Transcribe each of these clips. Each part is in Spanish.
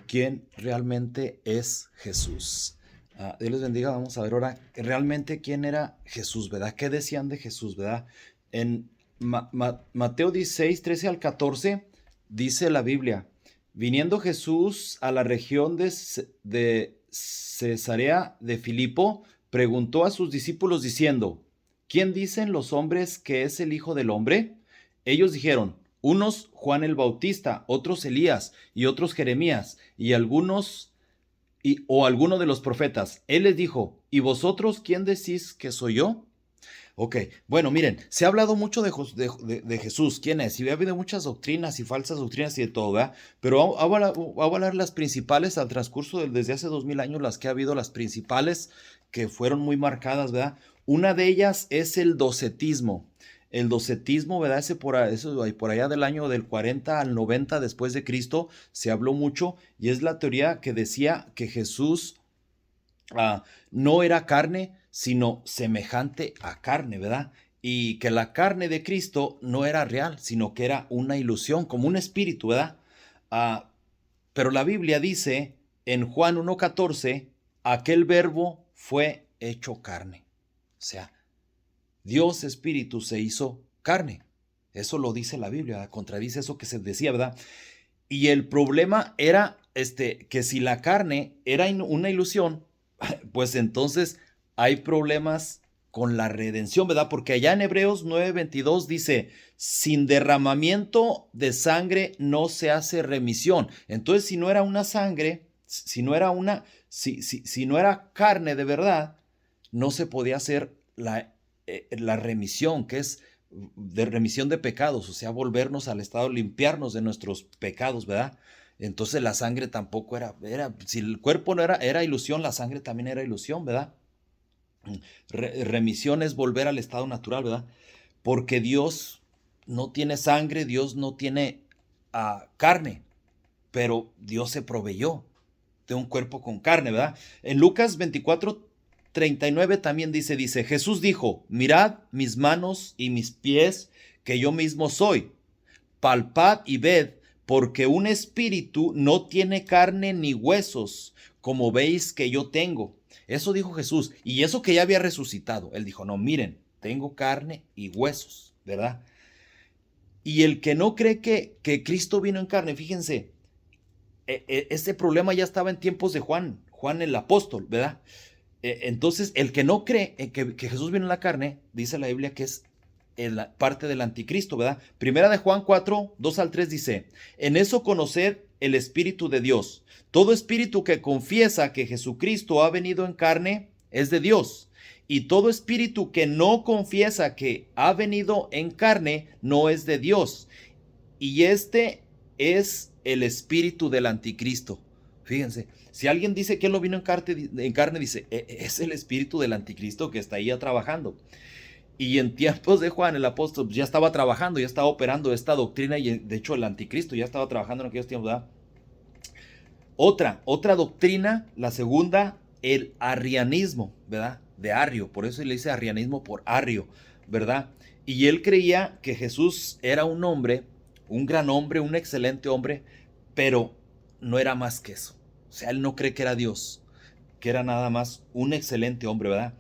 quién realmente es Jesús. Dios les bendiga. Vamos a ver ahora realmente quién era Jesús, ¿verdad? ¿Qué decían de Jesús, verdad? En Mateo 16, 13 al 14, dice la Biblia: viniendo Jesús a la región de Cesarea de Filipo, preguntó a sus discípulos diciendo: ¿quién dicen los hombres que es el Hijo del Hombre? Ellos dijeron: unos Juan el Bautista, otros Elías y otros Jeremías y alguno de los profetas. Él les dijo: ¿y vosotros quién decís que soy yo? Ok, bueno, miren, se ha hablado mucho de Jesús, quién es, y ha habido muchas doctrinas y falsas doctrinas y de todo, ¿verdad? Pero voy a hablar las principales al transcurso desde hace 2000 años, las que ha habido, las principales que fueron muy marcadas, ¿verdad? Una de ellas es el docetismo. El docetismo, ¿verdad? Eso por allá del año del 40 al 90 después de Cristo se habló mucho, y es la teoría que decía que Jesús no era carne, sino semejante a carne, ¿verdad? Y que la carne de Cristo no era real, sino que era una ilusión, como un espíritu, ¿verdad? Ah, pero la Biblia dice en Juan 1:14: aquel verbo fue hecho carne. O sea, Dios Espíritu se hizo carne. Eso lo dice la Biblia, ¿verdad? Contradice eso que se decía, ¿verdad? Y el problema era que si la carne era una ilusión, pues entonces hay problemas con la redención, ¿verdad? Porque allá en Hebreos 9:22 dice: sin derramamiento de sangre no se hace remisión. Entonces, si no era una sangre, si no era carne de verdad, no se podía hacer la remisión, que es de remisión de pecados, o sea, volvernos al estado, limpiarnos de nuestros pecados, ¿verdad? Entonces la sangre tampoco si el cuerpo no era ilusión, la sangre también era ilusión, ¿verdad? Remisión es volver al estado natural, ¿verdad? Porque Dios no tiene sangre, Dios no tiene carne, pero Dios se proveyó de un cuerpo con carne, ¿verdad? En Lucas 24:39 también dice: Jesús dijo: mirad mis manos y mis pies, que yo mismo soy. Palpad y ved, porque un espíritu no tiene carne ni huesos, como veis que yo tengo. Eso dijo Jesús, y eso que ya había resucitado. Él dijo: no, miren, tengo carne y huesos, ¿verdad? Y el que no cree que Cristo vino en carne, fíjense, este problema ya estaba en tiempos de Juan el apóstol, ¿verdad? Entonces, el que no cree que Jesús vino en la carne, dice la Biblia que es parte del anticristo, ¿verdad? Primera de Juan 4:2 al 3 dice: en eso conoced el Espíritu de Dios. Todo espíritu que confiesa que Jesucristo ha venido en carne es de Dios. Y todo espíritu que no confiesa que ha venido en carne no es de Dios. Y este es el espíritu del anticristo. Fíjense, si alguien dice que él no vino en carne, dice: es el espíritu del anticristo que está ahí trabajando. Y en tiempos de Juan el apóstol ya estaba trabajando, ya estaba operando esta doctrina, y de hecho el anticristo ya estaba trabajando en aquellos tiempos, ¿verdad? Otra doctrina, la segunda, el arrianismo, ¿verdad? De Arrio, por eso le dice arrianismo por Arrio, ¿verdad? Y él creía que Jesús era un hombre, un gran hombre, un excelente hombre, pero no era más que eso. O sea, él no cree que era Dios, que era nada más un excelente hombre, ¿verdad?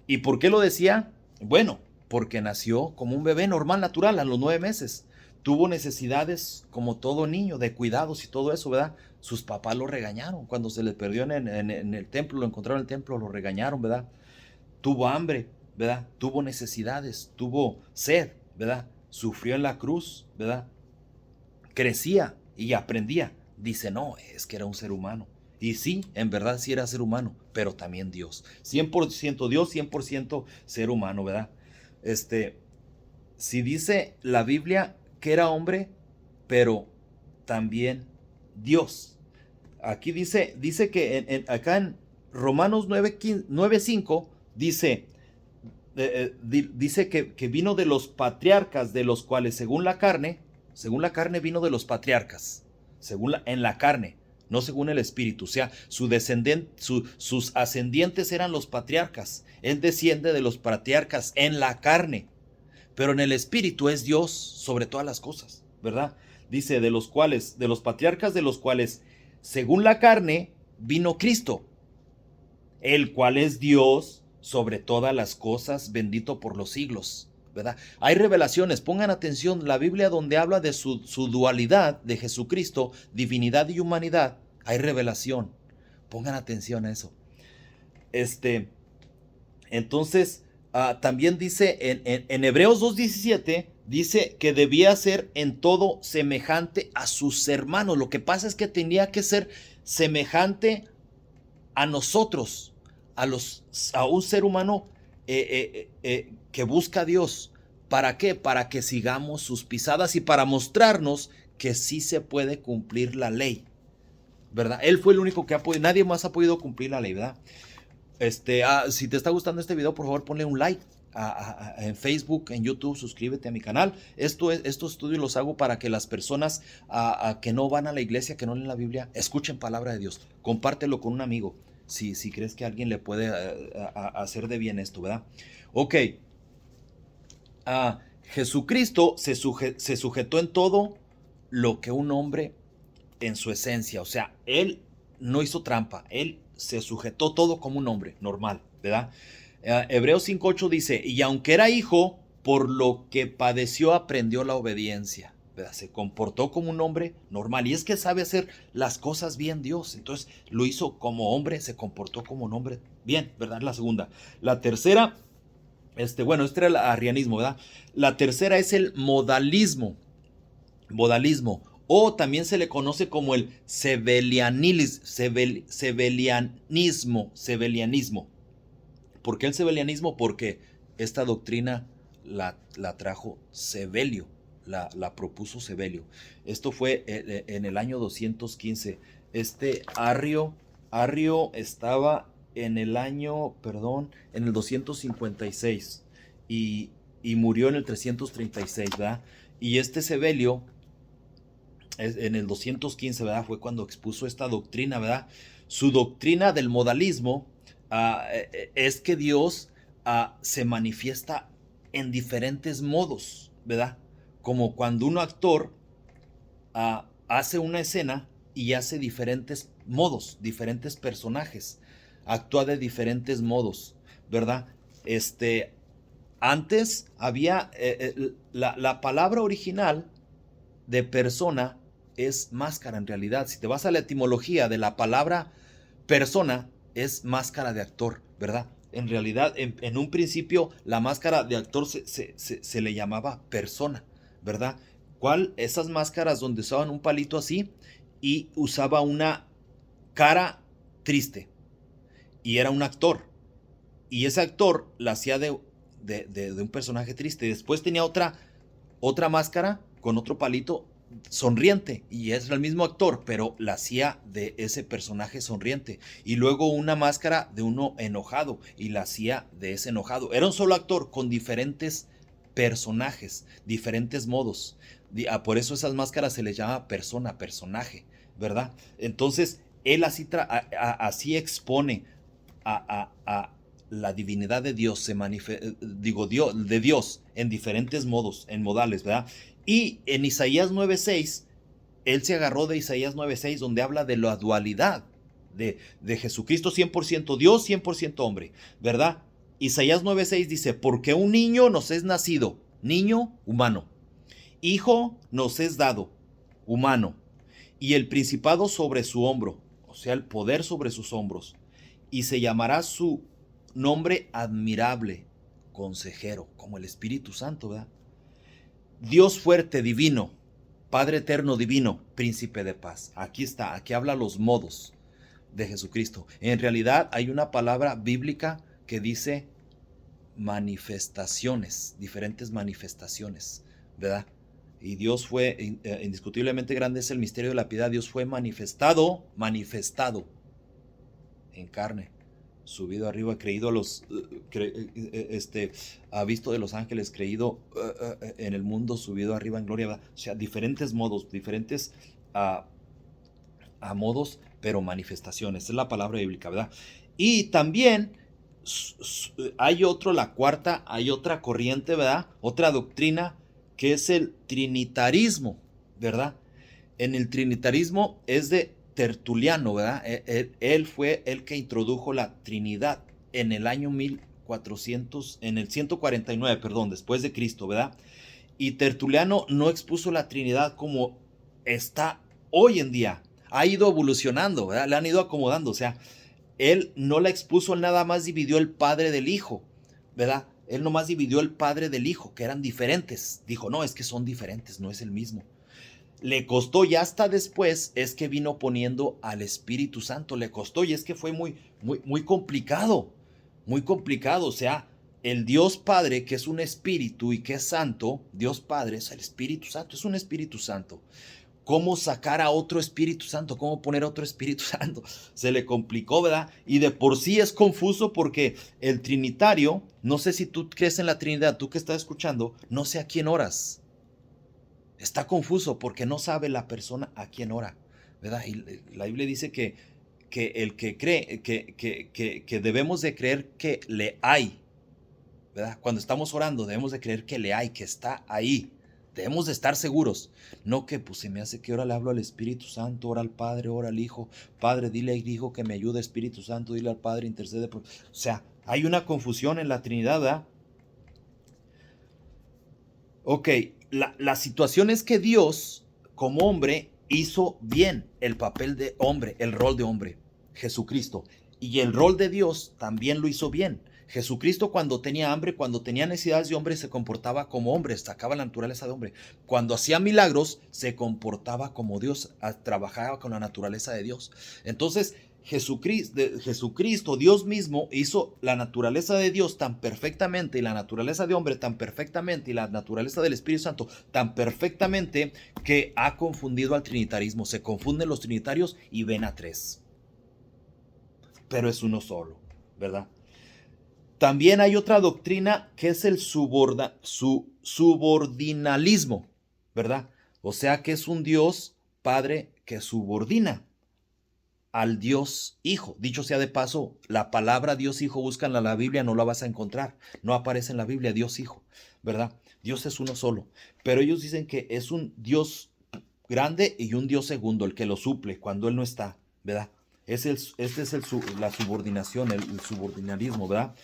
¿Y por qué lo decía? Bueno, porque nació como un bebé normal, natural, a los 9 meses. Tuvo necesidades como todo niño, de cuidados y todo eso, ¿verdad? Sus papás lo regañaron. Cuando se le perdió en el templo, lo encontraron en el templo, lo regañaron, ¿verdad? Tuvo hambre, ¿verdad? Tuvo necesidades, tuvo sed, ¿verdad? Sufrió en la cruz, ¿verdad? Crecía y aprendía. Dice: no, es que era un ser humano. Y sí, en verdad sí era ser humano, pero también Dios. 100% Dios, 100% ser humano, ¿verdad? Si dice la Biblia que era hombre, pero también Dios. Aquí dice que acá en Romanos 9:5 dice, dice que vino de los patriarcas, de los cuales según la carne vino de los patriarcas, en la carne, no según el espíritu. O sea, sus ascendientes eran los patriarcas. Él desciende de los patriarcas en la carne, pero en el espíritu es Dios sobre todas las cosas, ¿verdad? Dice: de los patriarcas, de los cuales según la carne, vino Cristo, el cual es Dios sobre todas las cosas, bendito por los siglos, ¿verdad? Hay revelaciones, pongan atención, la Biblia donde habla de su dualidad de Jesucristo, divinidad y humanidad, hay revelación, pongan atención a eso. Entonces, también dice en Hebreos 2:17, dice que debía ser en todo semejante a sus hermanos. Lo que pasa es que tenía que ser semejante a nosotros, a un ser humano que busca a Dios. ¿Para qué? Para que sigamos sus pisadas y para mostrarnos que sí se puede cumplir la ley, ¿verdad? Él fue el único que ha podido, nadie más ha podido cumplir la ley, ¿verdad? Si te está gustando este video, por favor ponle un like en Facebook, en YouTube, suscríbete a mi canal. Estos estudios los hago para que las personas que no van a la iglesia, que no leen la Biblia, escuchen palabra de Dios. Compártelo con un amigo, si crees que a alguien le puede hacer de bien esto, ¿verdad? Ok, Jesucristo se sujetó en todo lo que un hombre en su esencia, o sea, él no hizo trampa, él se sujetó todo como un hombre normal, ¿verdad? Hebreos 5:8 dice, y aunque era hijo, por lo que padeció aprendió la obediencia, ¿verdad? Se comportó como un hombre normal, y es que sabe hacer las cosas bien Dios, entonces lo hizo como hombre, se comportó como un hombre bien, ¿verdad? La segunda. La tercera, este era el arrianismo, ¿verdad? La tercera es el modalismo, o también se le conoce como el sebelianismo. ¿Por qué el sebelianismo? Porque esta doctrina la trajo Sebelio, la propuso Sebelio. Esto fue en el año 215. Arrio estaba en el año, en el 256 y murió en el 336, ¿verdad? Y Sebelio, en el 215, ¿verdad? Fue cuando expuso esta doctrina, ¿verdad? Su doctrina del modalismo es que Dios se manifiesta en diferentes modos, ¿verdad? Como cuando un actor hace una escena y hace diferentes modos, diferentes personajes, actúa de diferentes modos, ¿verdad? Antes había la palabra original de persona es máscara en realidad. Si te vas a la etimología de la palabra persona, es máscara de actor, ¿verdad? En realidad, en un principio, la máscara de actor se le llamaba persona, ¿verdad? Esas máscaras donde usaban un palito así y usaba una cara triste y era un actor. Y ese actor la hacía de un personaje triste. Después tenía otra máscara con otro palito sonriente y es el mismo actor, pero la hacía de ese personaje sonriente, y luego una máscara de uno enojado y la hacía de ese enojado. Era un solo actor con diferentes personajes, diferentes modos. Por eso esas máscaras se les llama personaje, ¿verdad? Entonces él así expone a la divinidad de Dios, de Dios en diferentes modos, en modales, ¿verdad? Y en Isaías 9:6, él se agarró de Isaías 9:6, donde habla de la dualidad de Jesucristo, 100% Dios, 100% hombre, ¿verdad? Isaías 9:6 dice, porque un niño nos es nacido, niño humano, hijo nos es dado, humano, y el principado sobre su hombro, o sea, el poder sobre sus hombros, y se llamará su nombre admirable, consejero, como el Espíritu Santo, ¿verdad? Dios fuerte, divino, Padre eterno, divino, príncipe de paz. Aquí está, aquí habla los modos de Jesucristo. En realidad hay una palabra bíblica que dice manifestaciones, diferentes manifestaciones, ¿verdad? Y Dios fue indiscutiblemente grande, es el misterio de la piedad. Dios fue manifestado en carne, subido arriba, creído a los, ha visto de los ángeles, creído en el mundo, subido arriba en gloria, ¿verdad? O sea, diferentes modos, diferentes modos, pero manifestaciones, es la palabra bíblica, ¿verdad? Y también hay otra corriente, ¿verdad? Otra doctrina que es el trinitarismo, ¿verdad? En el trinitarismo es de Tertuliano, ¿verdad? Él fue el que introdujo la Trinidad en el año 1400, en el 149, perdón, después de Cristo, ¿verdad? Y Tertuliano no expuso la Trinidad como está hoy en día. Ha ido evolucionando, ¿verdad? Le han ido acomodando. O sea, él no la expuso, él nada más dividió el Padre del Hijo, ¿verdad? Él nomás dividió el Padre del Hijo, que eran diferentes. Dijo, no, es que son diferentes, no es el mismo. Le costó, y hasta después es que vino poniendo al Espíritu Santo. Le costó, y es que fue muy complicado. Muy complicado. O sea, el Dios Padre, que es un espíritu y que es santo, Dios Padre es el Espíritu Santo, es un Espíritu Santo. ¿Cómo sacar a otro Espíritu Santo? ¿Cómo poner otro Espíritu Santo? Se le complicó, ¿verdad? Y de por sí es confuso porque el Trinitario, no sé si tú crees en la Trinidad, tú que estás escuchando, no sé a quién oras. Está confuso porque no sabe la persona a quién ora, ¿verdad? Y la Biblia dice que el que cree, que debemos de creer que le hay, ¿verdad? Cuando estamos orando debemos de creer que le hay, que está ahí. Debemos de estar seguros. No que pues se me hace que ahora le hablo al Espíritu Santo, ora al Padre, ora al Hijo. Padre, dile al Hijo que me ayude, Espíritu Santo, dile al Padre, intercede por... O sea, hay una confusión en la Trinidad, ¿verdad? Ok, la situación es que Dios, como hombre, hizo bien el papel de hombre, el rol de hombre, Jesucristo. Y el rol de Dios también lo hizo bien. Jesucristo cuando tenía hambre, cuando tenía necesidades de hombre, se comportaba como hombre, sacaba la naturaleza de hombre. Cuando hacía milagros, se comportaba como Dios, trabajaba con la naturaleza de Dios. Entonces, Jesucristo, Dios mismo, hizo la naturaleza de Dios tan perfectamente y la naturaleza de hombre tan perfectamente y la naturaleza del Espíritu Santo tan perfectamente que ha confundido al trinitarismo. Se confunden los trinitarios y ven a tres. Pero es uno solo, ¿verdad? También hay otra doctrina que es el subordinalismo, ¿verdad? O sea que es un Dios Padre que subordina al Dios Hijo. Dicho sea de paso, la palabra Dios Hijo, búscala en la Biblia, no la vas a encontrar. No aparece en la Biblia Dios Hijo, ¿verdad? Dios es uno solo. Pero ellos dicen que es un Dios grande y un Dios segundo, el que lo suple cuando Él no está, ¿verdad? Este es la subordinación, el subordinalismo, ¿verdad?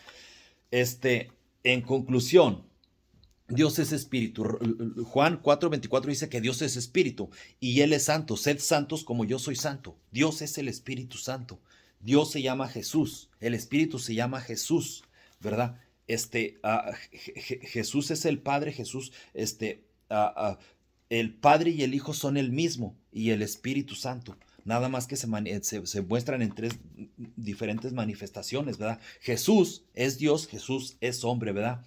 En conclusión, Dios es espíritu. Juan 4:24 dice que Dios es espíritu y Él es santo. Sed santos como yo soy santo. Dios es el Espíritu Santo. Dios se llama Jesús. El Espíritu se llama Jesús, ¿verdad? Jesús es el Padre. Jesús, el Padre y el Hijo son el mismo y el Espíritu Santo. Nada más que se muestran en tres diferentes manifestaciones, ¿verdad? Jesús es Dios, Jesús es hombre, ¿verdad?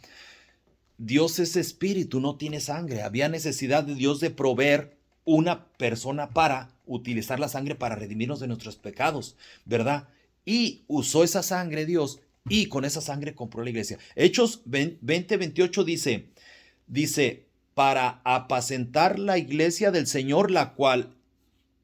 Dios es espíritu, no tiene sangre. Había necesidad de Dios de proveer una persona para utilizar la sangre para redimirnos de nuestros pecados, ¿verdad? Y usó esa sangre Dios y con esa sangre compró la iglesia. Hechos 20:28 dice, para apacentar la iglesia del Señor, la cual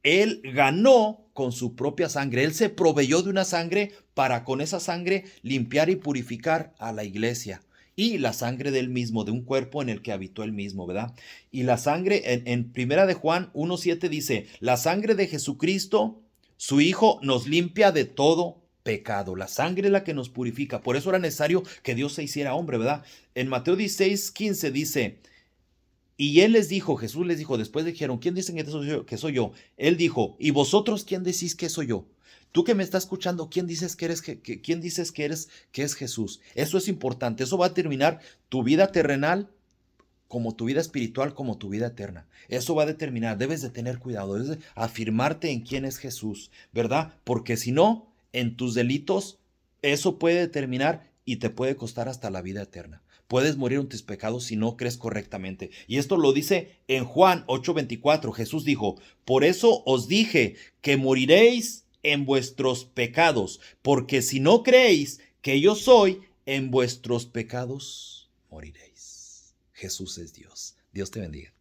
Él ganó con su propia sangre. Él se proveyó de una sangre para con esa sangre limpiar y purificar a la iglesia. Y la sangre del mismo, de un cuerpo en el que habitó él mismo, ¿verdad? Y la sangre, en primera de Juan 1:7 dice, la sangre de Jesucristo, su Hijo, nos limpia de todo pecado. La sangre es la que nos purifica. Por eso era necesario que Dios se hiciera hombre, ¿verdad? En Mateo 16:15 dice, y él les dijo, Jesús les dijo, después dijeron, ¿quién dicen que soy yo? Él dijo, ¿y vosotros quién decís que soy yo? Tú que me estás escuchando, ¿quién dices que eres, quién dices que es Jesús? Eso es importante, eso va a determinar tu vida terrenal, como tu vida espiritual, como tu vida eterna. Eso va a determinar, debes de tener cuidado, debes de afirmarte en quién es Jesús, ¿verdad? Porque si no, en tus delitos, eso puede determinar y te puede costar hasta la vida eterna. Puedes morir en tus pecados si no crees correctamente. Y esto lo dice en Juan 8:24. Jesús dijo, por eso os dije que moriréis en vuestros pecados, porque si no creéis que yo soy, en vuestros pecados moriréis. Jesús es Dios. Dios te bendiga.